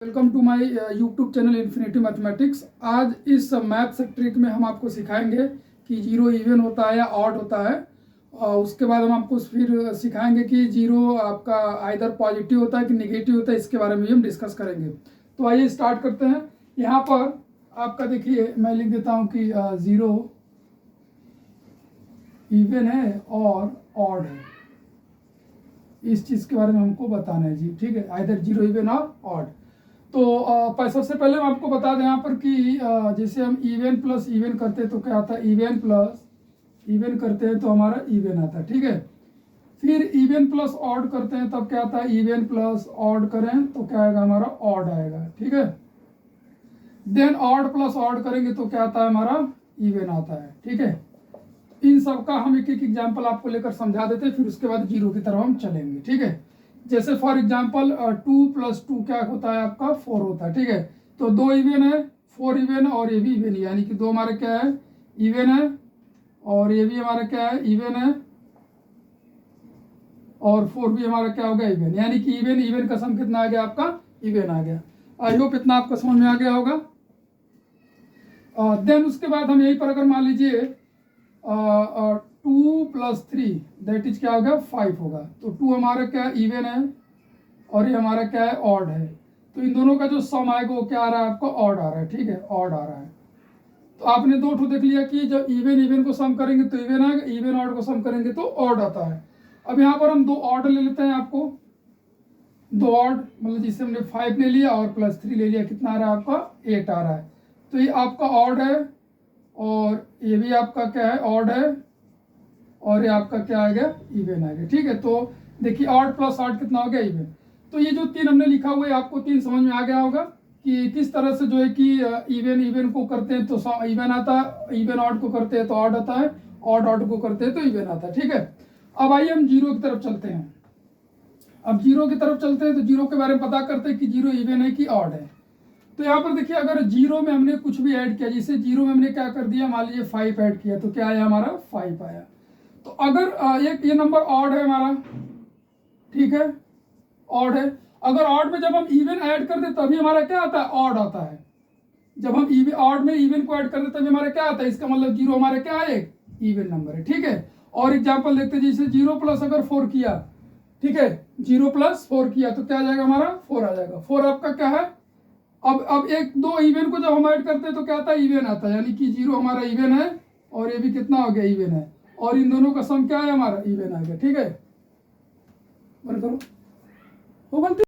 Welcome to my YouTube channel infinity mathematics. आज इस maths trick में हम आपको सिखाएंगे कि जीरो इवन होता है या ऑड होता है, और उसके बाद हम आपको फिर सिखाएंगे कि जीरो आपका आइदर पॉजिटिव होता है कि नेगेटिव होता है। इसके बारे में भी हम डिस्कस करेंगे। तो आइए स्टार्ट करते हैं। यहाँ पर आपका देखिए, मैं लिख देता हूँ कि जीरो इवन है और ऑड है। इस चीज़ के बारे में हमको बताना है जी, ठीक है, आइदर जीरो इवन और ऑड। तो सबसे पहले मैं आपको बता दें यहाँ पर कि जैसे हम इवन प्लस इवन करते हैं तो क्या आता है, इवन प्लस इवन करते हैं तो हमारा इवन आता है, ठीक है। फिर इवन प्लस ऑड करते हैं तब क्या आता है, इवन प्लस ऑड करें तो क्या आएगा, हमारा ऑड आएगा, ठीक है। देन ऑड प्लस ऑड करेंगे तो क्या आता है, हमारा इवन आता है, ठीक है। इन सब का हम एक एक एग्जाम्पल आपको लेकर समझा देते हैं, फिर उसके बाद जीरो की तरफ हम चलेंगे, ठीक है। जैसे फॉर एग्जाम्पल 2 + 2 क्या होता है, आपका 4 होता है, ठीक है। तो 2 इवन है, 4 इवन है और ये भी इवन है, यानी कि 2 हमारे क्या है, इवन है, और ये भी हमारा क्या है, इवन है, और 4 भी हमारा क्या हो गया, इवन। यानी कि इवन इवन का सम कितना आ गया, आपका इवन आ गया। आई होप इतना आपको समझ में आ गया होगा। देन उसके बाद हम यहीं पर अगर मान लीजिए 2 + 3 दैट इज क्या होगा, 5 होगा। तो 2 हमारा क्या है, इवन है, और ये हमारा क्या है, ऑड है। तो इन दोनों का जो सम आएगा वो क्या आ रहा है, आपको ऑड आ रहा है, ठीक है, ऑड आ रहा है। तो आपने दो ठो देख लिया कि जब इवन इवन को सम करेंगे तो इवन आएगा, इवन ऑड को सम करेंगे तो ऑड आता है। अब यहाँ पर हम दो ऑड ले लेते हैं, आपको दो ऑड मतलब जिससे हमने 5 ले लिया और +3 ले लिया, कितना आ रहा है, आपका 8 आ रहा है। तो ये आपका ऑड है, और ये भी आपका क्या है, ऑड है, और ये आपका क्या आ गया, इवन आ गया, ठीक है। तो देखिए ऑड प्लस ऑड कितना हो गया, इवन। तो ये जो 3 हमने लिखा हुआ है, आपको 3 समझ में आ गया होगा कि किस तरह से जो है कि इवन इवन को करते हैं तो इवन आता है, इवन ऑड को करते हैं तो ऑड आता है, ऑड ऑड को करते हैं तो इवन आता है, ठीक है। अब आइए हम जीरो की तरफ चलते हैं। अब जीरो की तरफ चलते हैं तो जीरो के बारे में पता करते हैं कि जीरो इवन है कि ऑड है। तो यहाँ पर देखिए, अगर जीरो में हमने कुछ भी ऐड किया, जैसे जीरो में हमने क्या कर दिया, मान लीजिए 5 ऐड किया, तो क्या आया, हमारा 5 आया। तो अगर ये नंबर ऑड है हमारा, ठीक है, ऑड है। अगर ऑड में जब हम इवन ऐड कर दे तभी हमारा क्या आता है, ऑड आता है। जब हम इवन ऑड में इवन को ऐड कर दे तभी हमारा क्या आता है, इसका मतलब जीरो हमारा क्या है, इवन नंबर है, ठीक है। और एग्जांपल देखते हैं, जैसे 0 + अगर 4 किया, ठीक है, 0 + 4 किया तो क्या आ जाएगा, हमारा 4 आ जाएगा। 4 आपका क्या है, अब एक दो इवन को जब हम ऐड करते हैं तो क्या आता है, इवन आता है, यानी कि 0 हमारा इवन है और ये भी कितना हो गया, इवन है, और इन दोनों का सम क्या है, हमारा इवन आ गया, ठीक है। बंद करो, हो गलती।